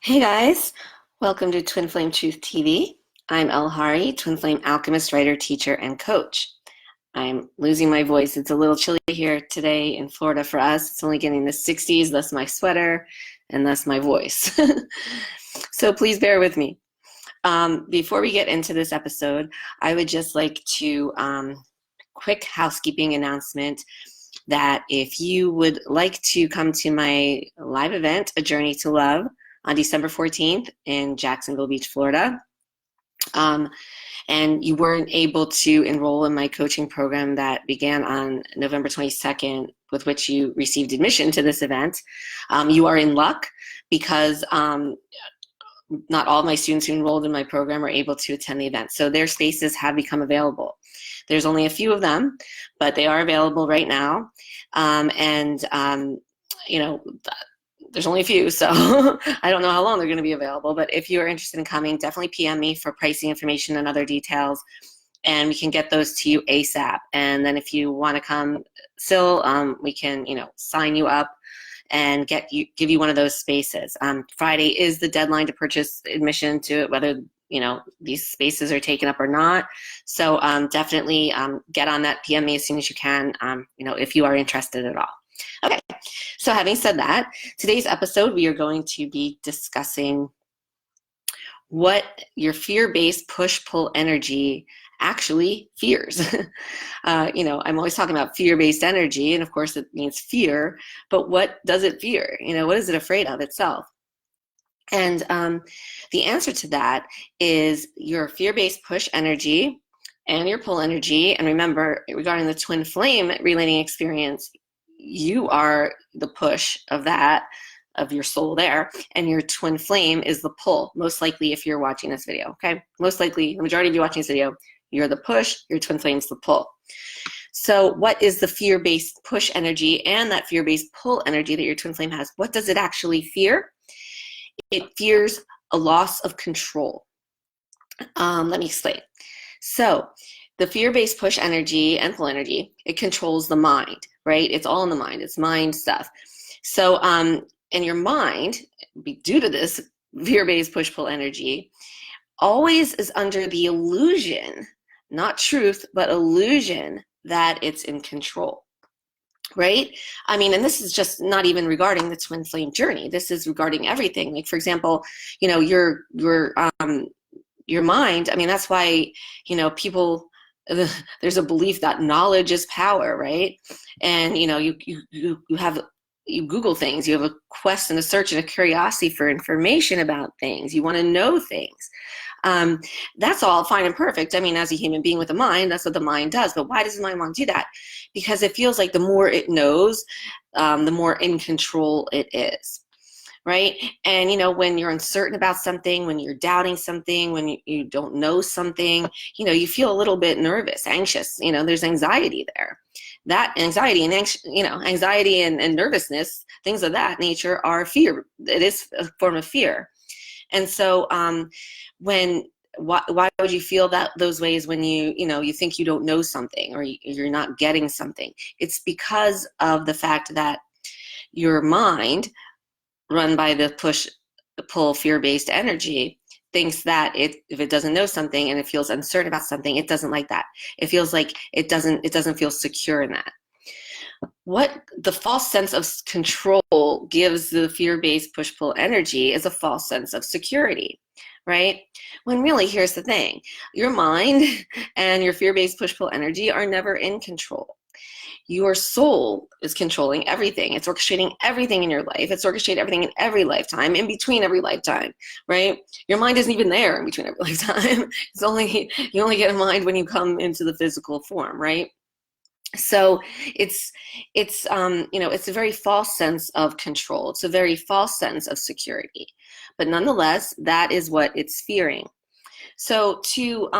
Hey guys, welcome to Twin Flame Truth TV. I'm Elle Hari, Twin Flame Alchemist, writer, teacher, and coach. I'm losing my voice. It's a little chilly here today in Florida for us. It's only getting the 60s, thus my sweater, and thus my voice. So please bear with me. Before we get into this episode, I would just like to quick housekeeping announcement that if you would like to come to my live event, A Journey to Love, on December 14th in Jacksonville Beach, Florida, and you weren't able to enroll in my coaching program that began on November 22nd, with which you received admission to this event, you are in luck because not all of my students who enrolled in my program are able to attend the event. So their spaces have become available. There's only a few of them, but they are available right now. There's only a few, so I don't know how long they're going to be available. But if you are interested in coming, definitely PM me for pricing information and other details, and we can get those to you ASAP. And then if you want to come still, we can, sign you up and give you one of those spaces. Friday is the deadline to purchase admission to it, whether these spaces are taken up or not. So definitely get on that. PM me as soon as you can. If you are interested at all. Okay, so having said that, today's episode we are going to be discussing what your fear-based push-pull energy actually fears. I'm always talking about fear-based energy, and of course it means fear, but what does it fear? What is it afraid of itself? And the answer to that is your fear-based push energy and your pull energy. And remember, regarding the twin flame relating experience, you are the push of your soul there, and your twin flame is the pull, most likely if you're watching this video, okay? Most likely, the majority of you watching this video, you're the push, your twin flame's the pull. So what is the fear-based push energy and that fear-based pull energy that your twin flame has? What does it actually fear? It fears a loss of control. Let me explain. So the fear-based push energy and pull energy, it controls the mind, right? It's all in the mind. It's mind stuff. So, and your mind, due to this fear-based push-pull energy, always is under the illusion, not truth, but illusion that it's in control, right? And this is just not even regarding the twin flame journey. This is regarding everything. Like, for example, your mind. that's why, people, there's a belief that knowledge is power, right? And you Google things, you have a quest and a search and a curiosity for information about things, you want to know things. That's all fine and perfect. As a human being with a mind, that's what the mind does. But why does the mind want to do that? Because it feels like the more it knows, the more in control it is. Right? And when you're uncertain about something, when you're doubting something, when you don't know something, you feel a little bit nervous, anxious, there's anxiety there. That anxiety and anxiety and nervousness, things of that nature, are fear. It is a form of fear. And so why would you feel those ways when you think you don't know something or you're not getting something? It's because of the fact that your mind, run by the push-pull fear-based energy, thinks that if it doesn't know something and it feels uncertain about something, it doesn't like that. It feels like it doesn't feel secure in that. What the false sense of control gives the fear-based push-pull energy is a false sense of security, right? When really, here's the thing. Your mind and your fear-based push-pull energy are never in control. Your soul is controlling everything. It's orchestrating everything in your life. It's orchestrating everything in every lifetime, in between every lifetime, right? Your mind isn't even there in between every lifetime. You only get a mind when you come into the physical form, right? So it's a very false sense of control. It's a very false sense of security. But nonetheless, that is what it's fearing. So to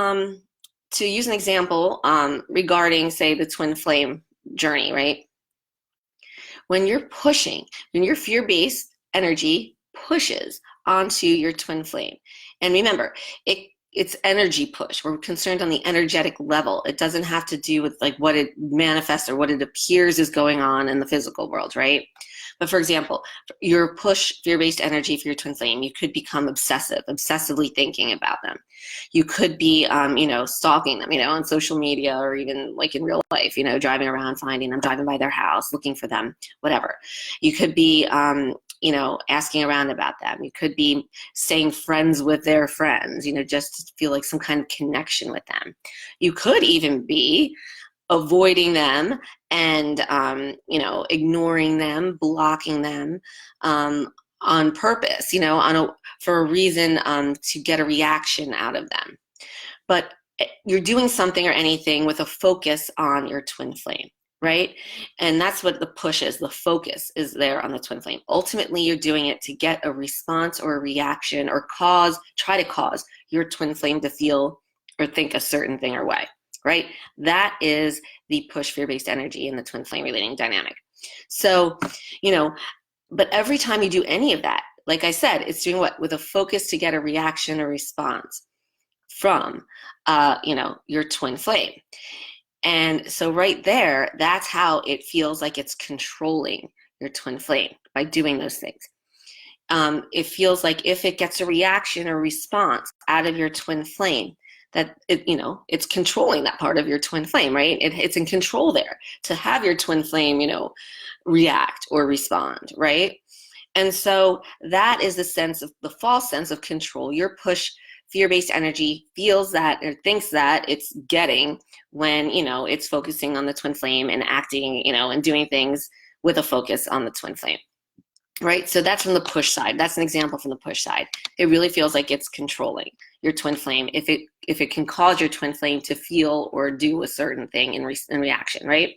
use an example regarding, say, the twin flame journey, right? When your fear-based energy pushes onto your twin flame, and remember, it's energy push. We're concerned on the energetic level. It doesn't have to do with like what it manifests or what it appears is going on in the physical world, right? But for example, your push fear-based energy for your twin flame, you could become obsessively thinking about them. You could be, stalking them, on social media or even like in real life, driving around, finding them, driving by their house, looking for them, whatever. You could be, asking around about them. You could be staying friends with their friends, just to feel like some kind of connection with them. You could even be avoiding them and, ignoring them, blocking them on purpose, for a reason to get a reaction out of them. But you're doing something or anything with a focus on your twin flame, right? And that's what the push is. The focus is there on the twin flame. Ultimately, you're doing it to get a response or a reaction or try to cause your twin flame to feel or think a certain thing or way, right? That is the push fear-based energy in the twin flame relating dynamic. So, but every time you do any of that, like I said, it's doing what? With a focus to get a reaction or response from, your twin flame. And so right there, that's how it feels like it's controlling your twin flame by doing those things. It feels like if it gets a reaction or response out of your twin flame, that it's controlling that part of your twin flame, right? It's in control there to have your twin flame, react or respond, right? And so that is the false sense of control. Your push fear-based energy feels that or thinks that it's getting when, it's focusing on the twin flame and acting, and doing things with a focus on the twin flame, right? So that's from the push side. That's an example from the push side. It really feels like it's controlling your twin flame if it can cause your twin flame to feel or do a certain thing in reaction, right?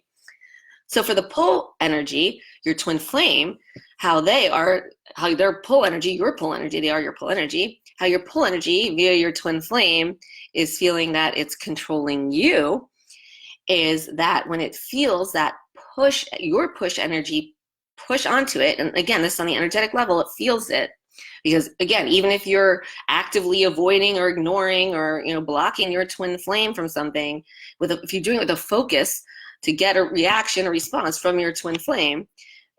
So for the pull energy, your twin flame, how their pull energy, your pull energy, they are your pull energy, how your pull energy via your twin flame is feeling that it's controlling you, is that when it feels that your push energy push onto it, and again, this is on the energetic level, it feels it. Because again, even if you're actively avoiding or ignoring or blocking your twin flame from something, if you're doing it with a focus to get a reaction or response from your twin flame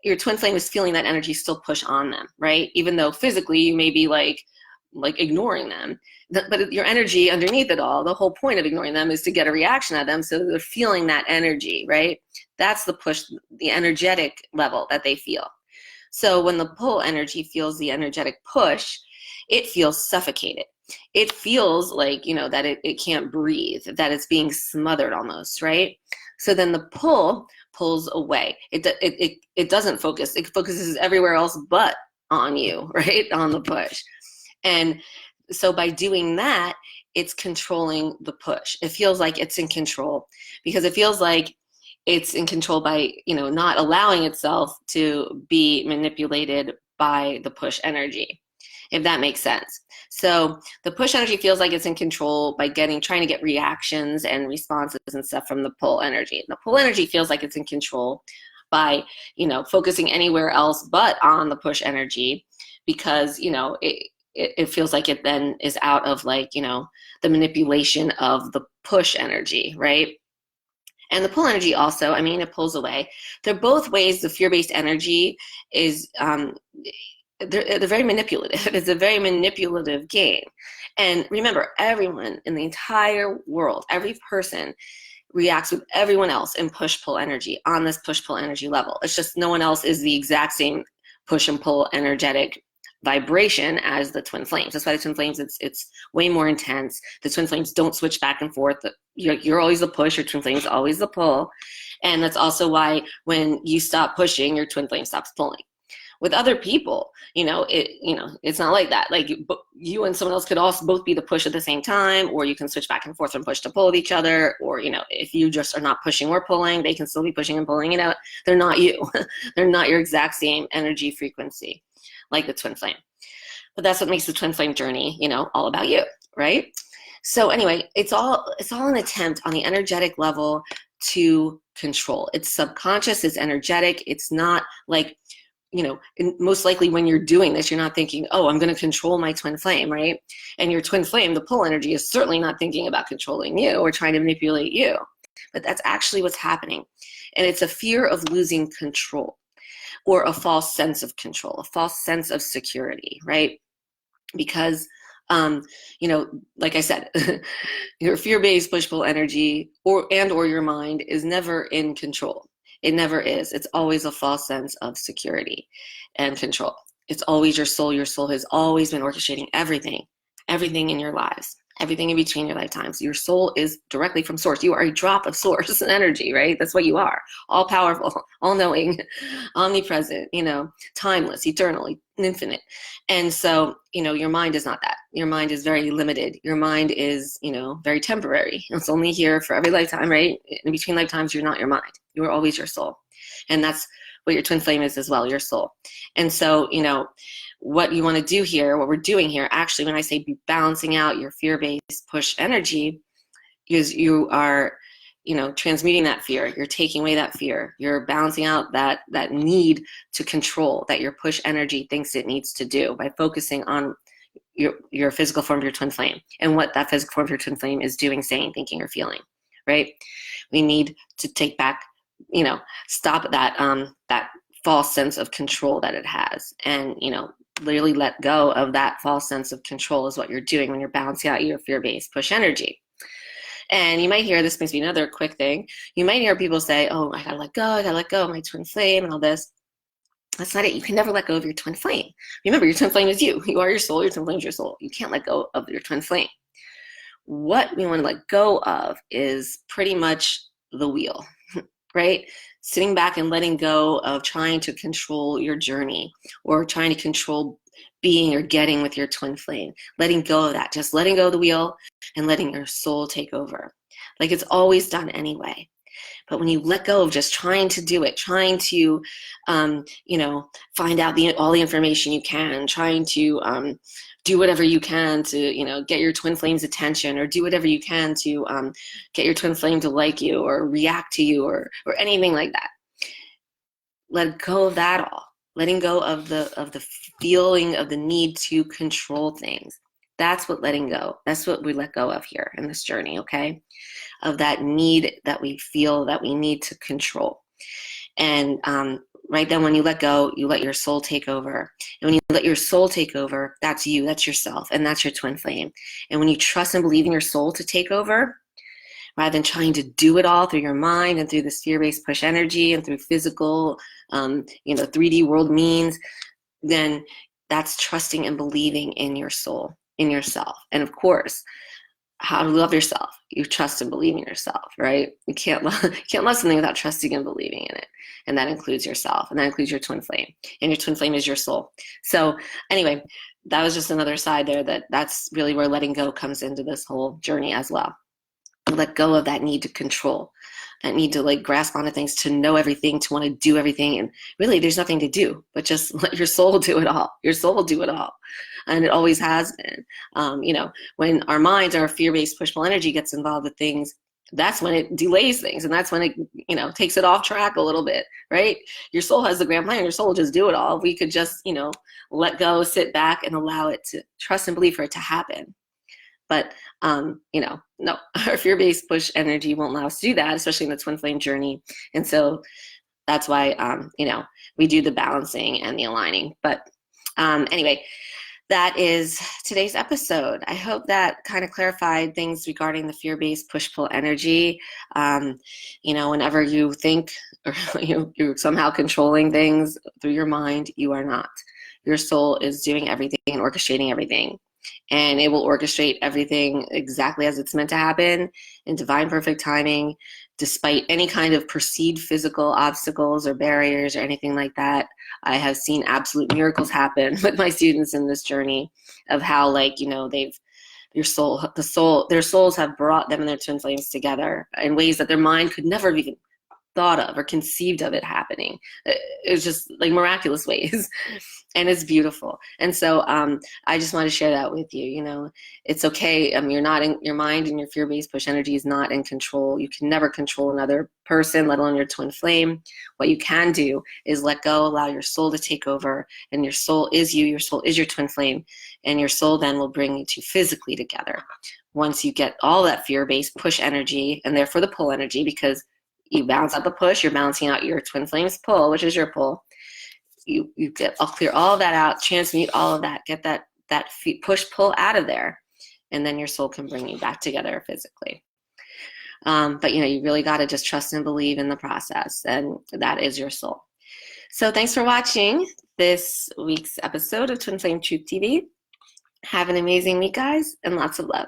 is feeling that energy still push on them, right? Even though physically you may be like ignoring them, but your energy underneath it all, the whole point of ignoring them is to get a reaction out of them, so they're feeling that energy, right? That's the push, the energetic level that they feel. So when the pull energy feels the energetic push, it feels suffocated. It feels like, that it can't breathe, that it's being smothered almost, right? So then the pull pulls away. It doesn't focus. It focuses everywhere else but on you, right? On the push. And so by doing that, it's controlling the push. It feels like it's in control because it feels like it's in control by, not allowing itself to be manipulated by the push energy, if that makes sense. So the push energy feels like it's in control by trying to get reactions and responses and stuff from the pull energy. The pull energy feels like it's in control by, focusing anywhere else but on the push energy because, it feels like it then is out of the manipulation of the push energy, right? And the pull energy also, it pulls away. They're both ways the fear-based energy is, they're very manipulative. It's a very manipulative game. And remember, everyone in the entire world, every person reacts with everyone else in push-pull energy on this push-pull energy level. It's just no one else is the exact same push and pull energetic vibration as the twin flames. That's why the twin flames, it's way more intense. The twin flames don't switch back and forth. You're always the push, your twin flame is always the pull. And that's also why when you stop pushing, your twin flame stops pulling. With other people, it's not like that. Like you and someone else could also both be the push at the same time, or you can switch back and forth from push to pull with each other. Or, if you just are not pushing or pulling, they can still be pushing and pulling it out. They're not you. They're not your exact same energy frequency like the twin flame. But that's what makes the twin flame journey, all about you, right? So anyway, it's all an attempt on the energetic level to control. It's subconscious, it's energetic. It's not like, most likely when you're doing this, you're not thinking, oh, I'm going to control my twin flame, right? And your twin flame, the pull energy, is certainly not thinking about controlling you or trying to manipulate you. But that's actually what's happening. And it's a fear of losing control. or a false sense of control, a false sense of security, right? Because, like I said, your fear-based push-pull energy or your mind is never in control. It never is. It's always a false sense of security and control. It's always your soul. Your soul has always been orchestrating everything in your lives, everything in between your lifetimes. Your soul is directly from source. You are a drop of source energy, right? That's what you are. All powerful, all knowing, omnipresent, timeless, eternal, infinite. And so, your mind is not that. Your mind is very limited. Your mind is, very temporary. It's only here for every lifetime, right? In between lifetimes, you're not your mind. You are always your soul. And that's what your twin flame is as well, your soul. And so, what you want to do here, what we're doing here, actually, when I say balancing out your fear-based push energy, is you are, transmuting that fear. You're taking away that fear. You're balancing out that need to control that your push energy thinks it needs to do by focusing on your physical form of your twin flame and what that physical form of your twin flame is doing, saying, thinking, or feeling, right? We need to take back, stop that false sense of control that it has, and, literally let go of that false sense of control is what you're doing when you're balancing out your fear-based push energy. And you might hear, this makes me another quick thing, you might hear people say, oh, I gotta let go of my twin flame and all this. That's not it. You can never let go of your twin flame. Remember, your twin flame is you. You are your soul. Your twin flame is your soul. You can't let go of your twin flame. What we want to let go of is pretty much the wheel, right? Sitting back and letting go of trying to control your journey or trying to control being or getting with your twin flame. Letting go of that. Just letting go of the wheel and letting your soul take over. Like it's always done anyway. But when you let go of just trying to do it, trying to, find out all the information you can, trying to do whatever you can to, get your twin flame's attention, or do whatever you can to get your twin flame to like you or react to you or anything like that. Let go of that all. Letting go of the feeling of the need to control things. That's what letting go. That's what we let go of here in this journey, okay? Of that need that we feel that we need to control. And right then when you let go, you let your soul take over. And when you let your soul take over, that's you, that's yourself, and that's your twin flame. And when you trust and believe in your soul to take over, rather than trying to do it all through your mind and through this fear-based push energy and through physical, 3D world means, then that's trusting and believing in your soul, in yourself. And of course, how to love yourself. You trust and believe in yourself, right? You can't love something without trusting and believing in it. And that includes yourself, and that includes your twin flame. And your twin flame is your soul. So anyway, that was just another side there that's really where letting go comes into this whole journey as well. Let go of that need to control, that need to grasp onto things, to know everything, to want to do everything. And really there's nothing to do, but just let your soul do it all. Your soul will do it all. And it always has been. When our minds, our fear-based push-pull energy gets involved with things, that's when it delays things. And that's when it, takes it off track a little bit, right? Your soul has the grand plan. Your soul will just do it all. We could just, let go, sit back, and allow it to trust and believe for it to happen. But, no, our fear-based push energy won't allow us to do that, especially in the twin flame journey. And so that's why, we do the balancing and the aligning. But anyway, that is today's episode. I hope that kind of clarified things regarding the fear-based push-pull energy. Whenever you think or you're somehow controlling things through your mind, you are not. Your soul is doing everything and orchestrating everything. And it will orchestrate everything exactly as it's meant to happen in divine perfect timing, despite any kind of perceived physical obstacles or barriers or anything like that. I have seen absolute miracles happen with my students in this journey of how, their souls have brought them and their twin flames together in ways that their mind could never have even thought of or conceived of it happening. It was just miraculous ways. And it's beautiful. And so I just want to share that with you. It's okay. You're not in your mind, and your fear-based push energy is not in control. You can never control another person, let alone your twin flame. What you can do is let go, allow your soul to take over, and your soul is you. Your soul is your twin flame, and your soul then will bring you two physically together. Once you get all that fear-based push energy, and therefore the pull energy, because you balance out the push, you're balancing out your twin flame's pull, which is your pull. I'll clear all of that out, transmute all of that, get that push pull out of there, and then your soul can bring you back together physically. But you really got to just trust and believe in the process, and that is your soul. So thanks for watching this week's episode of Twin Flame Truth TV. Have an amazing week, guys, and lots of love.